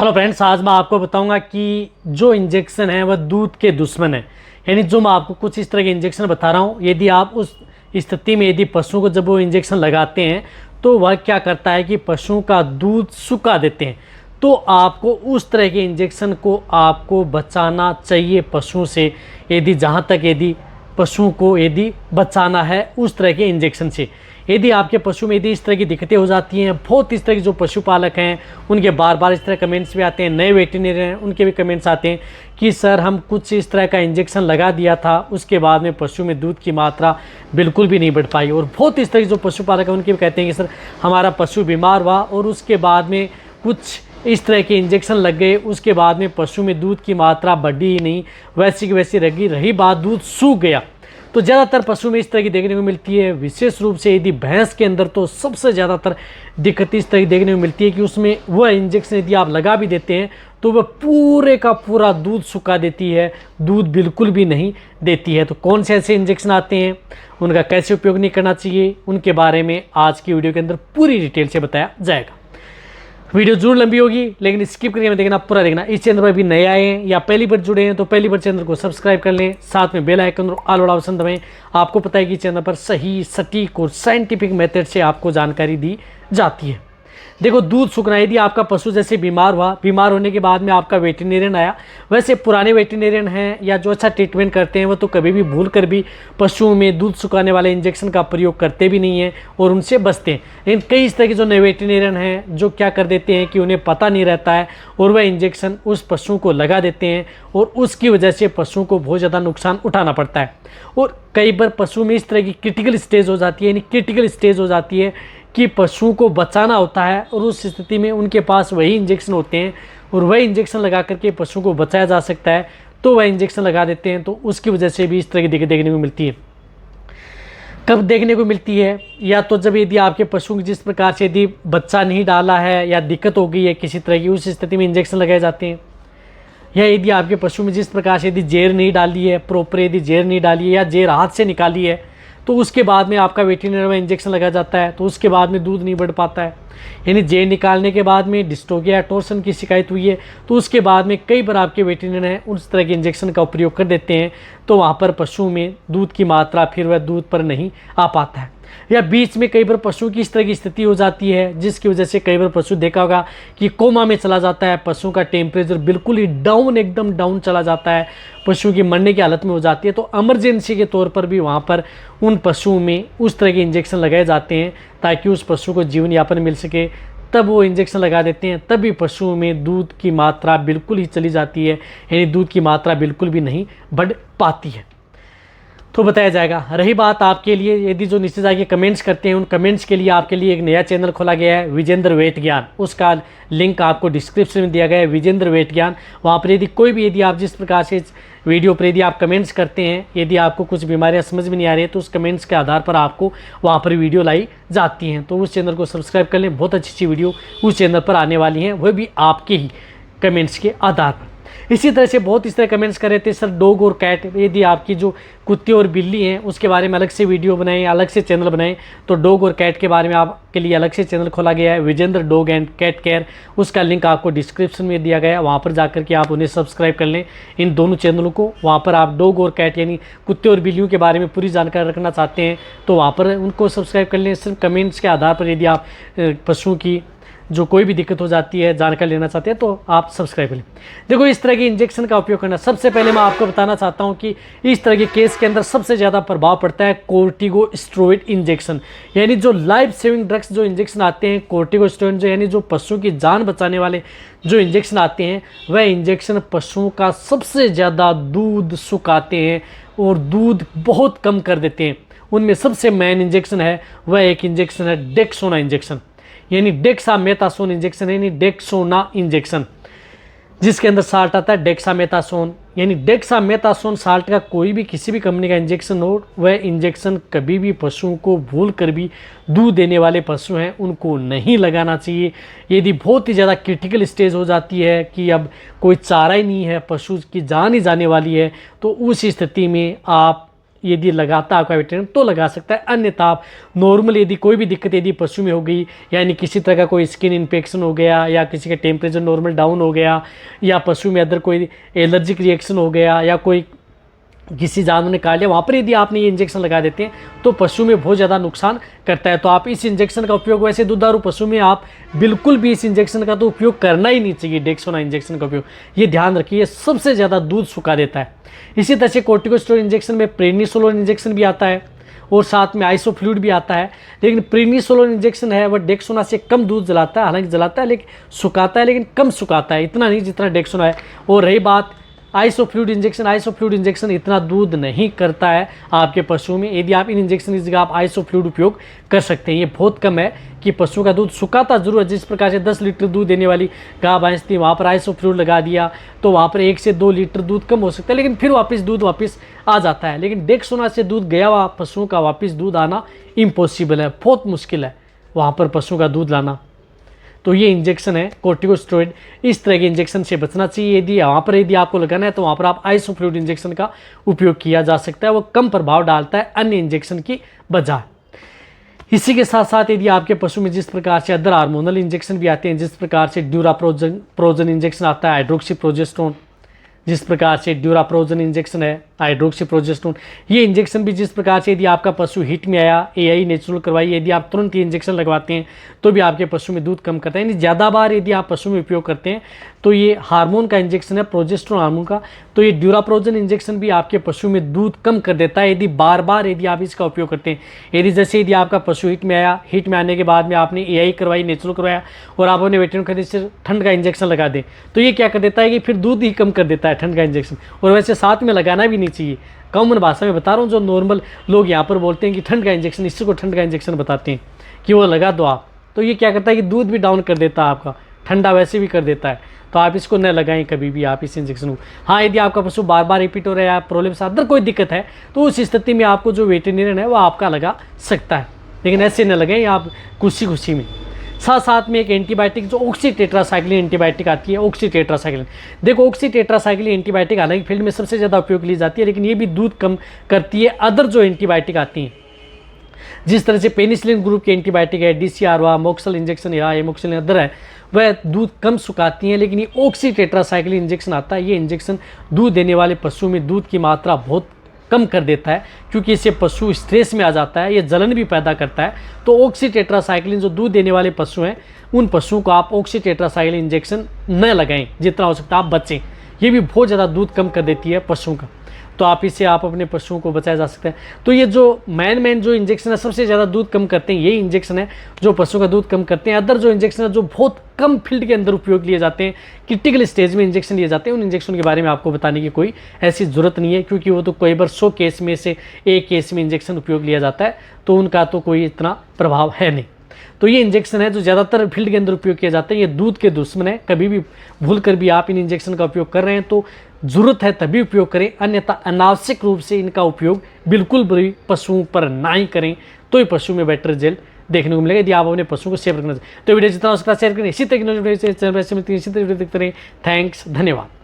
Hello friends, आज मैं आपको बताऊंगा कि जो इंजेक्शन है वह दूध के दुश्मन है। यानी जो मैं आपको कुछ इस तरह के इंजेक्शन बता रहा हूँ, यदि आप उस स्थिति में यदि पशुओं को जब वो इंजेक्शन लगाते हैं तो वह क्या करता है कि पशुओं का दूध सुखा देते हैं। तो आपको उस तरह के इंजेक्शन को आपको बचाना चाहिए पशुओं से, यदि पशुओं को यदि बचाना है उस तरह के इंजेक्शन से। यदि आपके पशु में यदि इस तरह की दिक्कतें हो जाती हैं, बहुत इस तरह के जो पशुपालक हैं उनके बार बार इस तरह कमेंट्स भी आते हैं, नए वेटरनरी हैं उनके भी कमेंट्स आते हैं कि सर हम कुछ इस तरह का इंजेक्शन लगा दिया था, उसके बाद में पशु में दूध की मात्रा बिल्कुल भी नहीं बढ़ पाई। और बहुत इस तरह के जो पशुपालक हैं उनके भी कहते हैं कि सर हमारा पशु बीमार हुआ और उसके बाद में कुछ इस तरह के इंजेक्शन लग गए, उसके बाद में पशु में दूध की मात्रा बढ़ी ही नहीं, वैसी की वैसी रही बात दूध सूख गया। तो ज़्यादातर पशु में इस तरह की देखने को मिलती है। विशेष रूप से यदि भैंस के अंदर तो सबसे ज़्यादातर दिक्कत इस तरह की देखने को मिलती है कि उसमें वह इंजेक्शन यदि आप लगा भी देते हैं तो वह पूरे का पूरा दूध सुखा देती है, दूध बिल्कुल भी नहीं देती है। तो कौन से ऐसे इंजेक्शन आते हैं, उनका कैसे उपयोग नहीं करना चाहिए, उनके बारे में आज की वीडियो के अंदर पूरी डिटेल से बताया जाएगा। वीडियो जरूर लंबी होगी लेकिन स्किप करके देखना, पूरा देखना। इस चैनल पर अभी नए आए हैं या पहली बार जुड़े हैं तो पहली बार चैनल को सब्सक्राइब कर लें, साथ में बेल आइकन और ऑल वाला ऑप्शन दबाएं। आपको पता है कि चैनल पर सही, सटीक और साइंटिफिक मेथड से आपको जानकारी दी जाती है। देखो, दूध सूखना, यदि आपका पशु जैसे बीमार हुआ, बीमार होने के बाद में आपका वेटरनरियन आया, वैसे पुराने वेटरनरियन हैं या जो अच्छा ट्रीटमेंट करते हैं वो तो कभी भी भूल कर भी पशुओं में दूध सुखाने वाले इंजेक्शन का प्रयोग करते भी नहीं हैं और उनसे बचते हैं। लेकिन कई इस तरह के जो नए वेटरनरियन हैं जो क्या कर देते हैं कि उन्हें पता नहीं रहता है और वह इंजेक्शन उस पशु को लगा देते हैं और उसकी वजह से पशुओं को बहुत ज़्यादा नुकसान उठाना पड़ता है। और कई बार पशु में इस तरह की क्रिटिकल स्टेज हो जाती है, यानी क्रिटिकल स्टेज हो जाती है कि पशुओं को बचाना होता है और उस स्थिति में उनके पास वही इंजेक्शन होते हैं और वही इंजेक्शन लगा करके पशुओं को बचाया जा सकता है, तो वह इंजेक्शन लगा देते हैं। तो उसकी वजह से भी इस तरह की दिक्कत देखने को मिलती है। कब देखने को मिलती है? या तो जब यदि आपके पशु की जिस प्रकार से यदि बच्चा नहीं डाला है या दिक्कत हो गई है किसी तरह की, उस स्थिति में इंजेक्शन लगाए जाते हैं। या यदि आपके पशु में जिस प्रकार से यदि जेर नहीं डाली है, प्रॉपर यदि जेर नहीं डाली है या जेर हाथ से निकाली है, तो उसके बाद में आपका वेटरनरी में इंजेक्शन लगाया जाता है, तो उसके बाद में दूध नहीं बढ़ पाता है। यानी जेल निकालने के बाद में डिस्टोगिया या टॉर्सन की शिकायत हुई है तो उसके बाद में कई बार आपके वेटरनरी हैं उस तरह के इंजेक्शन का उपयोग कर देते हैं, तो वहाँ पर पशु में दूध की मात्रा फिर वह दूध पर नहीं आ पाता है। या बीच में कई बार पशु की इस तरह की स्थिति हो जाती है जिसकी वजह से कई बार पशु देखा होगा कि कोमा में चला जाता है, पशु का टेम्परेचर बिल्कुल ही डाउन, एकदम डाउन चला जाता है, पशु की मरने की हालत में हो जाती है। तो इमरजेंसी के तौर पर भी वहाँ पर उन पशुओं में उस तरह के इंजेक्शन लगाए जाते हैं ताकि उस पशु को जीवन यापन मिल सके। तब वो इंजेक्शन लगा देते हैं, तब भी पशुओं में दूध की मात्रा बिल्कुल ही चली जाती है, यानी दूध की मात्रा बिल्कुल भी नहीं बढ़ पाती है। तो बताया जाएगा। रही बात आपके लिए, यदि जो नीचे जाके कमेंट्स करते हैं उन कमेंट्स के लिए आपके लिए एक नया चैनल खोला गया है, विजेंद्र वेट ज्ञान। उसका लिंक आपको डिस्क्रिप्शन में दिया गया है, विजेंद्र वेट ज्ञान। वहाँ पर यदि आप जिस प्रकार से वीडियो पर यदि आप कमेंट्स करते हैं, यदि आपको कुछ बीमारियाँ समझ में नहीं आ रही है तो उस कमेंट्स के आधार पर आपको वहाँ पर वीडियो लाई जाती हैं। तो उस चैनल को सब्सक्राइब कर लें, बहुत अच्छी वीडियो उस चैनल पर आने वाली हैं, वह भी आपके ही कमेंट्स के आधार पर। इसी तरह से बहुत इस तरह कमेंट्स कर रहे थे सर डॉग और कैट, यदि आपकी जो कुत्ते और बिल्ली हैं उसके बारे में अलग से वीडियो बनाएं, अलग से चैनल बनाएं। तो डॉग और कैट के बारे में आपके लिए अलग से चैनल खोला गया है, Vijendra dog and cat care. उसका लिंक आपको डिस्क्रिप्शन में दिया गया है, वहाँ पर जाकर के आप उन्हें सब्सक्राइब कर लें, इन दोनों चैनलों को। वहाँ पर आप डॉग और कैट यानी कुत्ते और बिल्लियों के बारे में पूरी जानकारी रखना चाहते हैं तो वहाँ पर उनको सब्सक्राइब कर लें। सिर्फ कमेंट्स के आधार पर यदि आप पशुओं की जो कोई भी दिक्कत हो जाती है जानकारी लेना चाहते हैं तो आप सब्सक्राइब करें। देखो, इस तरह के इंजेक्शन का उपयोग करना, सबसे पहले मैं आपको बताना चाहता हूं कि इस तरह के केस के अंदर सबसे ज़्यादा प्रभाव पड़ता है कोर्टिकोस्टेरॉइड इंजेक्शन। यानी जो लाइफ सेविंग ड्रग्स जो इंजेक्शन आते हैं, कोर्टिकोस्टेरॉइड जो यानी जो पशुओं की जान बचाने वाले जो इंजेक्शन आते हैं, वह इंजेक्शन पशुओं का सबसे ज़्यादा दूध सुखाते हैं और दूध बहुत कम कर देते हैं। उनमें सबसे मेन इंजेक्शन है वह एक इंजेक्शन है डेक्सोना इंजेक्शन, यानी डेक्सामेथासोन इंजेक्शन, यानी डेक्सोना इंजेक्शन, जिसके अंदर साल्ट आता है डेक्सामेथासोन। यानी डेक्सामेथासोन साल्ट का कोई भी किसी भी कंपनी का इंजेक्शन हो, वह इंजेक्शन कभी भी पशुओं को भूल कर भी दूध देने वाले पशु हैं उनको नहीं लगाना चाहिए। यदि बहुत ही ज़्यादा क्रिटिकल स्टेज हो जाती है कि अब कोई चारा ही नहीं है, पशु की जान ही जाने वाली है, तो उस स्थिति में आप यदि लगाता है आपका वेटरनरी तो लगा सकता है, अन्यथा आप नॉर्मल यदि कोई भी दिक्कत यदि पशु में हो गई, यानी किसी तरह का कोई स्किन इन्फेक्शन हो गया या किसी का टेम्परेचर नॉर्मल डाउन हो गया या पशु में अदर कोई एलर्जिक रिएक्शन हो गया या कोई किसी जानवर ने काट लिया, वहाँ पर यदि आपने ये इंजेक्शन लगा देते हैं तो पशु में बहुत ज़्यादा नुकसान करता है। तो आप इस इंजेक्शन का उपयोग, वैसे दुधारू पशु में आप बिल्कुल भी इस इंजेक्शन का तो उपयोग करना ही नहीं चाहिए, डेक्सोना इंजेक्शन का उपयोग, ये ध्यान रखिए, सबसे ज़्यादा दूध सुखा देता है। इसी तरह से कोर्टिकोस्टेरॉइड इंजेक्शन में प्रेडनिसोलोन इंजेक्शन भी आता है और साथ में आइसोफ्लूइड भी आता है, लेकिन प्रेडनिसोलोन इंजेक्शन है वह डेक्सोना से कम दूध जलाता है, हालांकि जलाता है लेकिन सुखाता है, लेकिन कम सुखाता है, इतना नहीं जितना डेक्सोना है। और रही बात आइसोफ्लूइड इंजेक्शन इतना दूध नहीं करता है आपके पशु में, यदि आप इन इंजेक्शन की जगह आप आइसोफ्लूइड उपयोग कर सकते हैं। ये बहुत कम है कि पशु का दूध सुखाता जरूर है, जिस प्रकार से 10 लीटर दूध देने वाली गाय भैंस थी वहाँ पर आइसोफ्लूइड लगा दिया तो वहाँ पर 1 से 2 लीटर दूध कम हो सकता है, लेकिन फिर वापस दूध वापस आ जाता है। लेकिन डेक्सोना से दूध गया हुआ पशुओं का वापस दूध आना इम्पॉसिबल है, बहुत मुश्किल है वहाँ पर पशु का दूध लाना। तो ये इंजेक्शन है कोर्टिकोस्टेरॉइड, इस तरह के इंजेक्शन से बचना चाहिए। यदि वहाँ पर यदि आपको लगाना है तो वहाँ पर आप आइसोफ्लूइड इंजेक्शन का उपयोग किया जा सकता है, वो कम प्रभाव डालता है अन्य इंजेक्शन की बजाय। इसी के साथ साथ यदि आपके पशु में जिस प्रकार से अदर हार्मोनल इंजेक्शन भी आते हैं, जिस प्रकार से ड्यूराप्रोजन इंजेक्शन आता है, हाइड्रोक्सीप्रोजेस्टेरोन, जिस प्रकार से ड्यूराप्रोजन इंजेक्शन है, हाइड्रोक्सीप्रोजेस्टेरोन, ये इंजेक्शन भी जिस प्रकार से यदि आपका पशु हिट में आया, एआई नेचुरल करवाई, यदि आप तुरंत ये इंजेक्शन लगवाते हैं तो भी आपके पशु में दूध कम करता है। यानी ज़्यादा बार यदि आप पशु में उपयोग करते हैं तो ये हार्मोन का इंजेक्शन है, प्रोजेस्टेरोन हार्मोन का, तो ये ड्यूराप्रोजन इंजेक्शन भी आपके पशु में दूध कम कर देता है यदि बार बार यदि आप इसका उपयोग करते हैं। यदि जैसे यदि आपका पशु हिट में आया, हिट में आने के बाद में आपने एआई करवाई, नेचुरल करवाया और आप अपने वेटरनरी खरीद से ठंड का इंजेक्शन लगा दें तो ये क्या कर देता है कि फिर दूध ही कम कर देता है ठंड का इंजेक्शन, और वैसे साथ में लगाना भी नहीं चाहिए। कॉमन भाषा में बता रहा हूँ, जो नॉर्मल लोग यहाँ पर बोलते हैं कि ठंड का इंजेक्शन, इसी को ठंड का इंजेक्शन बताते हैं कि वो लगा दो आप, तो ये क्या करता है कि दूध भी डाउन कर देता है आपका, ठंडा वैसे भी कर देता है, तो आप इसको न लगाएं कभी भी आप इस इंजेक्शन को। हाँ, यदि आपका पशु बार बार रिपीट हो रहा है या प्रॉब्लम से अदर कोई दिक्कत है तो उस स्थिति में आपको जो वेटरनरियन है वो आपका लगा सकता है, लेकिन ऐसे न लगाएं आप खुशी में। साथ में एक एंटीबायोटिक जो ऑक्सीटेट्रासाइक्लिन एंटीबायोटिक आती है, ऑक्सीटेट्रासाइक्लिन। देखो ऑक्सीटेट्रासाइक्लिन एंटीबायोटिक हालांकि फील्ड में सबसे ज़्यादा उपयोग ली जाती है, लेकिन ये भी दूध कम करती है अदर जो एंटीबायोटिक आती हैं, जिस तरह से पेनिसिलिन ग्रुप की एंटीबायोटिक है, DCR हुआ, मोक्सल इंजेक्शन या एमोक्सिलिन अदर है, वह दूध कम सुखाती हैं। लेकिन ये ऑक्सीटेट्रासाइक्लिन इंजेक्शन आता है, ये इंजेक्शन दूध देने वाले पशु में दूध की मात्रा बहुत कम कर देता है, क्योंकि इससे पशु स्ट्रेस में आ जाता है, ये जलन भी पैदा करता है। तो ऑक्सीटेट्रासाइक्लिन जो दूध देने वाले पशु हैं उन पशुओं को आप ऑक्सीटेट्रासाइक्लिन इंजेक्शन न लगाएं, जितना हो सकता है आप बचें, ये भी बहुत ज़्यादा दूध कम कर देती है पशुओं का, तो आप इससे आप अपने पशुओं को बचाया जा सकता है। तो ये जो मेन जो इंजेक्शन है सबसे ज़्यादा दूध कम करते हैं, यही इंजेक्शन है जो पशुओं का दूध कम करते हैं। अदर जो इंजेक्शन है जो बहुत कम फील्ड के अंदर उपयोग लिए जाते हैं, क्रिटिकल स्टेज में इंजेक्शन लिए जाते हैं, उन इंजेक्शन के बारे में आपको बताने की कोई ऐसी ज़रूरत नहीं है, क्योंकि वो तो कई बार 100 केस में से 1 केस में इंजेक्शन उपयोग लिया जाता है, तो उनका तो कोई इतना प्रभाव है नहीं। तो ये इंजेक्शन है जो ज़्यादातर फील्ड के अंदर उपयोग किया जाता है, ये दूध के दुश्मन है। कभी भी भूल कर भी आप इन इंजेक्शन का उपयोग कर रहे हैं तो ज़रूरत है तभी उपयोग करें, अन्यथा अनावश्यक रूप से इनका उपयोग बिल्कुल भी पशुओं पर ना ही करें, तो ही पशु में बेटर रिजल्ट देखने को मिलेगा यदि आप अपने पशुओं को सेव रखना चाहिए। तो वीडियो जितना हो सकता है शेयर करें, इसी तरह की नोटिफिकेशन चैनल पर इसी तरह वीडियो देखते रहें। थैंक्स, धन्यवाद।